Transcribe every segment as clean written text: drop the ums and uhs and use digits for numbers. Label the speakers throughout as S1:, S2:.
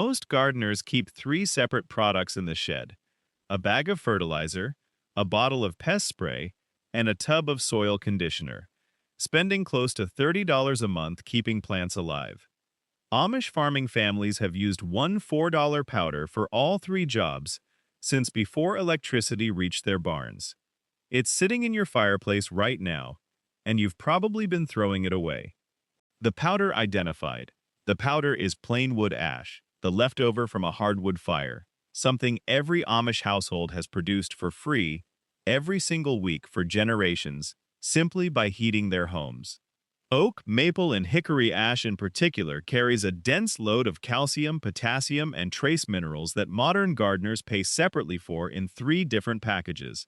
S1: Most gardeners keep three separate products in the shed: a bag of fertilizer, a bottle of pest spray, and a tub of soil conditioner, spending close to $30 a month keeping plants alive. Amish farming families have used one $4 powder for all three jobs since before electricity reached their barns. It's sitting in your fireplace right now, and you've probably been throwing it away. The powder identified. The powder is plain wood ash, the leftover from a hardwood fire, something every Amish household has produced for free every single week for generations, simply by heating their homes. Oak, maple, and hickory ash in particular carries a dense load of calcium, potassium, and trace minerals that modern gardeners pay separately for in three different packages.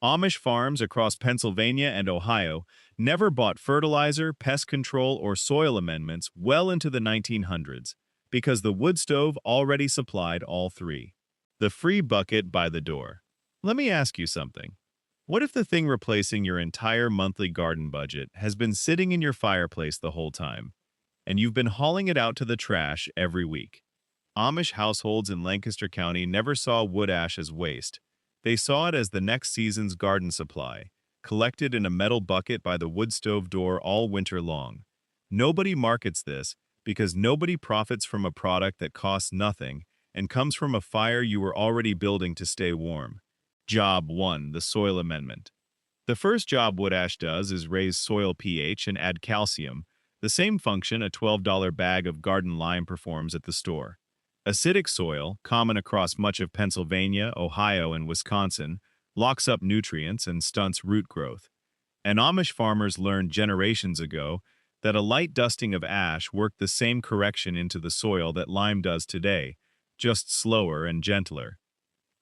S1: Amish farms across Pennsylvania and Ohio never bought fertilizer, pest control, or soil amendments well into the 1900s because the wood stove already supplied all three. The free bucket by the door. Let me ask you something. What if the thing replacing your entire monthly garden budget has been sitting in your fireplace the whole time, and you've been hauling it out to the trash every week? Amish households in Lancaster County never saw wood ash as waste. They saw it as the next season's garden supply, collected in a metal bucket by the wood stove door all winter long. Nobody markets this because nobody profits from a product that costs nothing and comes from a fire you were already building to stay warm. Job 1. The soil amendment. The first job wood ash does is raise soil pH and add calcium, the same function a $12 bag of garden lime performs at the store. Acidic soil, common across much of Pennsylvania, Ohio, and Wisconsin, locks up nutrients and stunts root growth. And Amish farmers learned generations ago that a light dusting of ash worked the same correction into the soil that lime does today, just slower and gentler.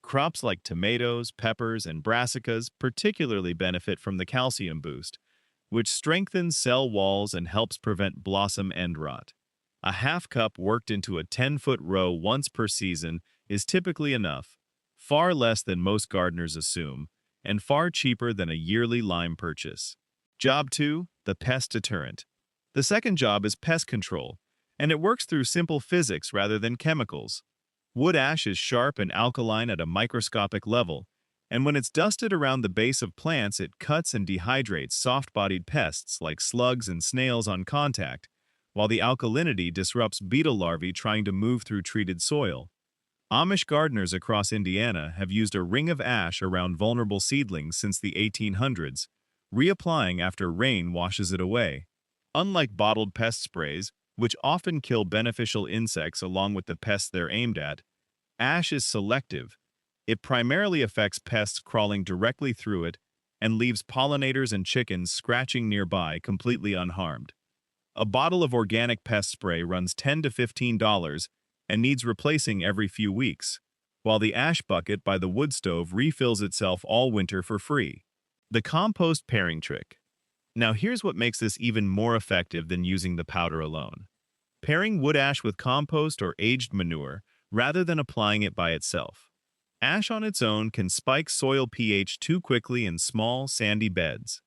S1: Crops like tomatoes, peppers, and brassicas particularly benefit from the calcium boost, which strengthens cell walls and helps prevent blossom end rot. A half cup worked into a 10-foot row once per season is typically enough, far less than most gardeners assume, and far cheaper than a yearly lime purchase. Job 2. The pest deterrent. The second job is pest control, and it works through simple physics rather than chemicals. Wood ash is sharp and alkaline at a microscopic level, and when it's dusted around the base of plants, it cuts and dehydrates soft-bodied pests like slugs and snails on contact, while the alkalinity disrupts beetle larvae trying to move through treated soil. Amish gardeners across Indiana have used a ring of ash around vulnerable seedlings since the 1800s, reapplying after rain washes it away. Unlike bottled pest sprays, which often kill beneficial insects along with the pests they're aimed at, ash is selective. It primarily affects pests crawling directly through it and leaves pollinators and chickens scratching nearby completely unharmed. A bottle of organic pest spray runs $10 to $15 and needs replacing every few weeks, while the ash bucket by the wood stove refills itself all winter for free. The compost pairing trick. Now here's what makes this even more effective than using the powder alone. Pairing wood ash with compost or aged manure rather than applying it by itself. Ash on its own can spike soil pH too quickly in small, sandy beds,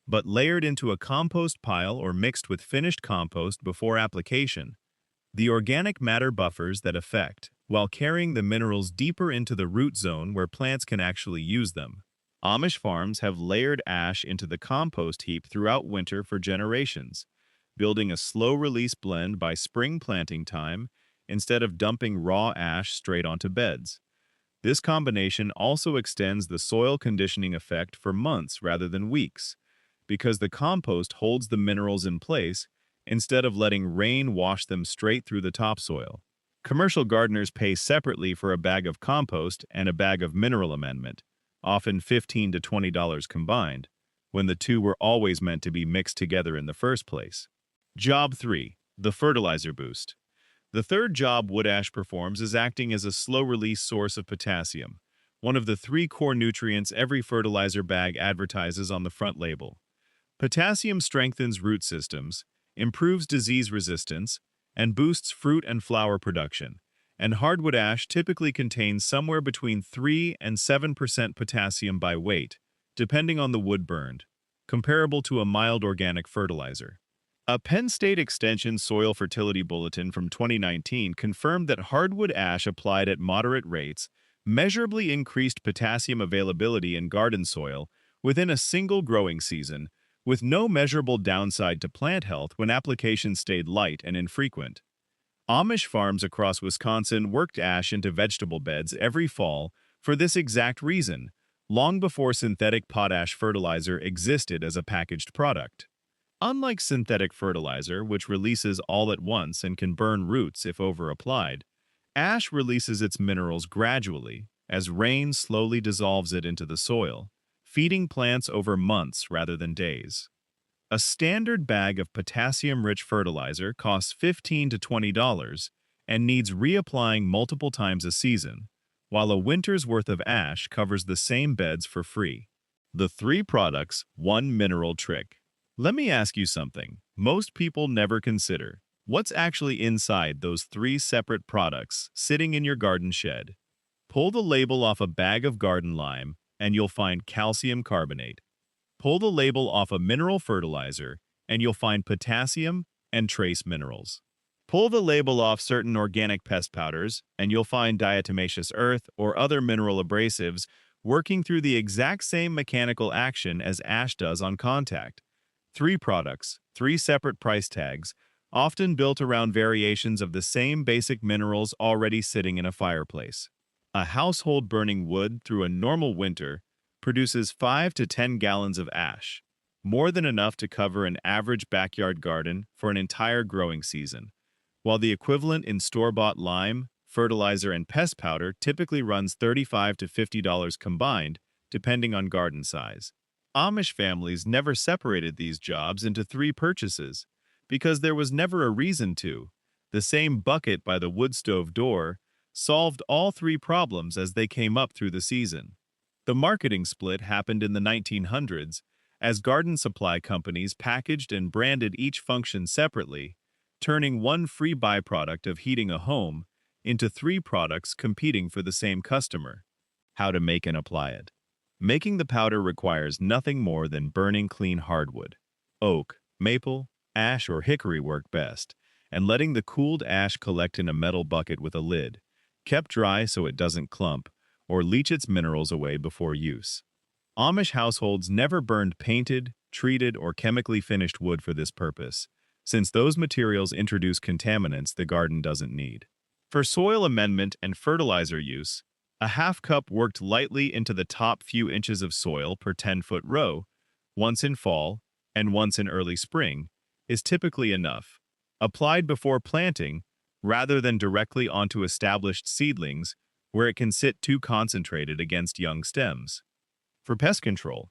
S1: but layered into a compost pile or mixed with finished compost before application, the organic matter buffers that effect, while carrying the minerals deeper into the root zone where plants can actually use them. Amish farms have layered ash into the compost heap throughout winter for generations, building a slow-release blend by spring planting time instead of dumping raw ash straight onto beds. This combination also extends the soil conditioning effect for months rather than weeks, because the compost holds the minerals in place instead of letting rain wash them straight through the topsoil. Commercial gardeners pay separately for a bag of compost and a bag of mineral amendment, often $15 to $20 combined, when the two were always meant to be mixed together in the first place. Job 3. The fertilizer boost. The third job wood ash performs is acting as a slow-release source of potassium, one of the three core nutrients every fertilizer bag advertises on the front label. Potassium strengthens root systems, improves disease resistance, and boosts fruit and flower production, and hardwood ash typically contains somewhere between 3 and 7% potassium by weight, depending on the wood burned, comparable to a mild organic fertilizer. A Penn State Extension soil fertility bulletin from 2019 confirmed that hardwood ash applied at moderate rates measurably increased potassium availability in garden soil within a single growing season, with no measurable downside to plant health when application stayed light and infrequent. Amish farms across Wisconsin worked ash into vegetable beds every fall for this exact reason, long before synthetic potash fertilizer existed as a packaged product. Unlike synthetic fertilizer, which releases all at once and can burn roots if over-applied, ash releases its minerals gradually as rain slowly dissolves it into the soil, feeding plants over months rather than days. A standard bag of potassium-rich fertilizer costs $15 to $20 and needs reapplying multiple times a season, while a winter's worth of ash covers the same beds for free. The three products, one mineral trick. Let me ask you something most people never consider. What's actually inside those three separate products sitting in your garden shed? Pull the label off a bag of garden lime and you'll find calcium carbonate. Pull the label off a mineral fertilizer and you'll find potassium and trace minerals. Pull the label off certain organic pest powders and you'll find diatomaceous earth or other mineral abrasives working through the exact same mechanical action as ash does on contact. Three products, three separate price tags, often built around variations of the same basic minerals already sitting in a fireplace. A household burning wood through a normal winter produces 5 to 10 gallons of ash, more than enough to cover an average backyard garden for an entire growing season, while the equivalent in store-bought lime, fertilizer, and pest powder typically runs $35 to $50 combined, depending on garden size. Amish families never separated these jobs into three purchases because there was never a reason to. The same bucket by the woodstove door solved all three problems as they came up through the season. The marketing split happened in the 1900s as garden supply companies packaged and branded each function separately, turning one free byproduct of heating a home into three products competing for the same customer. How to make and apply it. Making the powder requires nothing more than burning clean hardwood. Oak, maple, ash, or hickory work best, and letting the cooled ash collect in a metal bucket with a lid, kept dry so it doesn't clump, or leach its minerals away before use. Amish households never burned painted, treated, or chemically finished wood for this purpose, since those materials introduce contaminants the garden doesn't need. For soil amendment and fertilizer use, a half cup worked lightly into the top few inches of soil per 10-foot row, once in fall and once in early spring, is typically enough. Applied before planting, rather than directly onto established seedlings, where it can sit too concentrated against young stems. For pest control,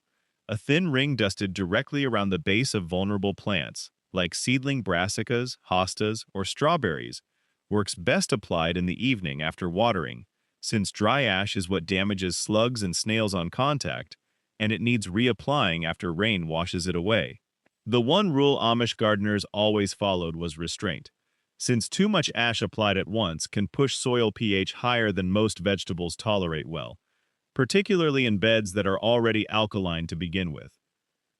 S1: a thin ring dusted directly around the base of vulnerable plants, like seedling brassicas, hostas, or strawberries, works best applied in the evening after watering, since dry ash is what damages slugs and snails on contact, and it needs reapplying after rain washes it away. The one rule Amish gardeners always followed was restraint, since too much ash applied at once can push soil pH higher than most vegetables tolerate well, particularly in beds that are already alkaline to begin with.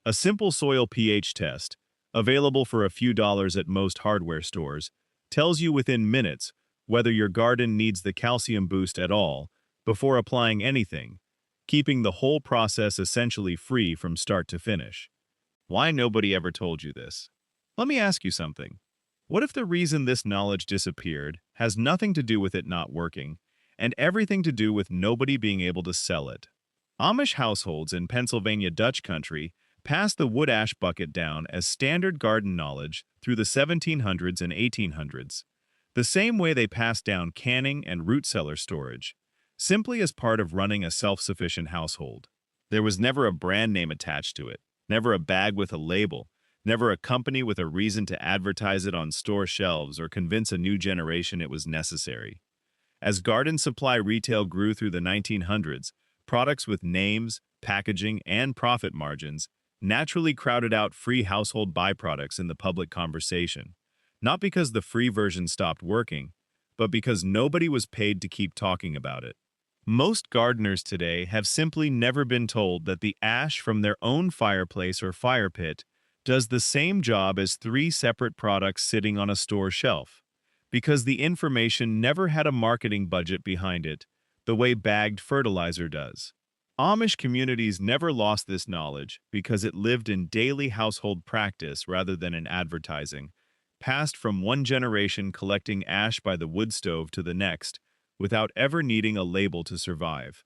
S1: A simple soil pH test, available for a few dollars at most hardware stores, tells you within minutes whether your garden needs the calcium boost at all before applying anything, keeping the whole process essentially free from start to finish. Why nobody ever told you this? Let me ask you something. What if the reason this knowledge disappeared has nothing to do with it not working, and everything to do with nobody being able to sell it? Amish households in Pennsylvania Dutch country passed the wood ash bucket down as standard garden knowledge through the 1700s and 1800s. The same way they passed down canning and root cellar storage, simply as part of running a self-sufficient household. There was never a brand name attached to it, never a bag with a label, never a company with a reason to advertise it on store shelves or convince a new generation it was necessary. As garden supply retail grew through the 1900s, products with names, packaging, and profit margins naturally crowded out free household byproducts in the public conversation. Not because the free version stopped working, but because nobody was paid to keep talking about it. Most gardeners today have simply never been told that the ash from their own fireplace or fire pit does the same job as three separate products sitting on a store shelf, because the information never had a marketing budget behind it, the way bagged fertilizer does. Amish communities never lost this knowledge because it lived in daily household practice rather than in advertising, passed from one generation collecting ash by the wood stove to the next, without ever needing a label to survive.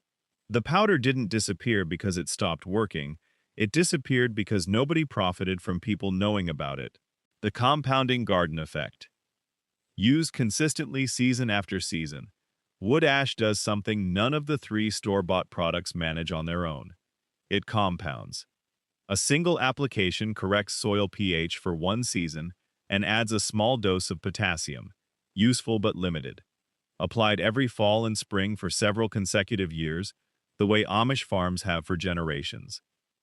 S1: The powder didn't disappear because it stopped working. It disappeared because nobody profited from people knowing about it. The compounding garden effect. Used consistently season after season, wood ash does something none of the three store-bought products manage on their own. It compounds. A single application corrects soil pH for one season and adds a small dose of potassium, useful but limited. Applied every fall and spring for several consecutive years, the way Amish farms have for generations.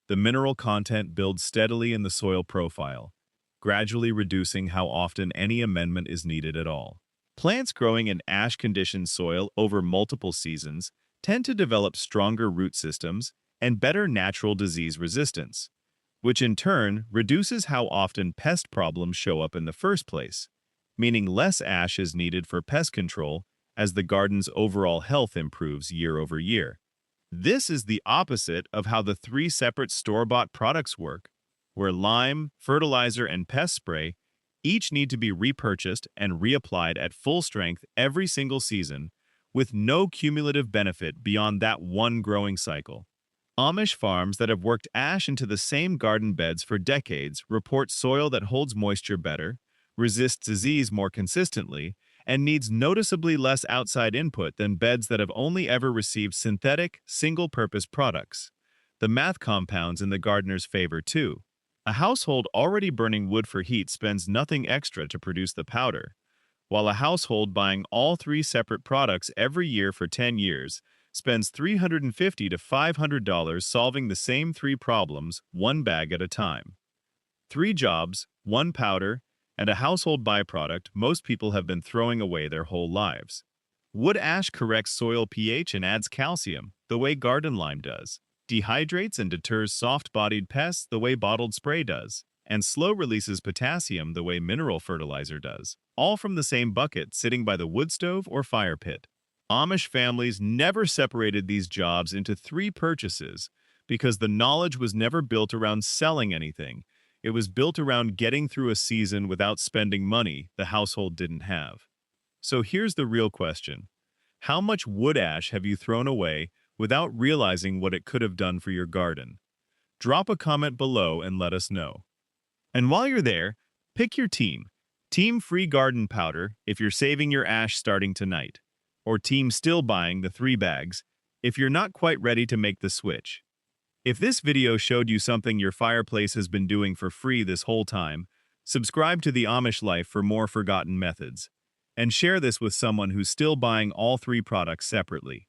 S1: The mineral content builds steadily in the soil profile, gradually reducing how often any amendment is needed at all. Plants growing in ash-conditioned soil over multiple seasons tend to develop stronger root systems and better natural disease resistance, which in turn reduces how often pest problems show up in the first place, meaning less ash is needed for pest control as the garden's overall health improves year over year. This is the opposite of how the three separate store-bought products work, where lime, fertilizer, and pest spray each need to be repurchased and reapplied at full strength every single season, with no cumulative benefit beyond that one growing cycle. Amish farms that have worked ash into the same garden beds for decades report soil that holds moisture better, resists disease more consistently, and needs noticeably less outside input than beds that have only ever received synthetic, single-purpose products. The math compounds in the gardener's favor too. A household already burning wood for heat spends nothing extra to produce the powder, while a household buying all three separate products every year for 10 years spends $350 to $500 solving the same three problems, one bag at a time. Three jobs, one powder, and a household byproduct most people have been throwing away their whole lives. Wood ash corrects soil pH and adds calcium, the way garden lime does, dehydrates and deters soft-bodied pests the way bottled spray does, and slow releases potassium the way mineral fertilizer does, all from the same bucket sitting by the wood stove or fire pit. Amish families never separated these jobs into three purchases because the knowledge was never built around selling anything. It was built around getting through a season without spending money the household didn't have. So here's the real question. How much wood ash have you thrown away without realizing what it could have done for your garden? Drop a comment below and let us know. And while you're there, pick your team. Team Free Garden Powder if you're saving your ash starting tonight, or Team Still Buying the 3 bags if you're not quite ready to make the switch. If this video showed you something your fireplace has been doing for free this whole time, subscribe to The Amish Life for more forgotten methods, and share this with someone who's still buying all three products separately.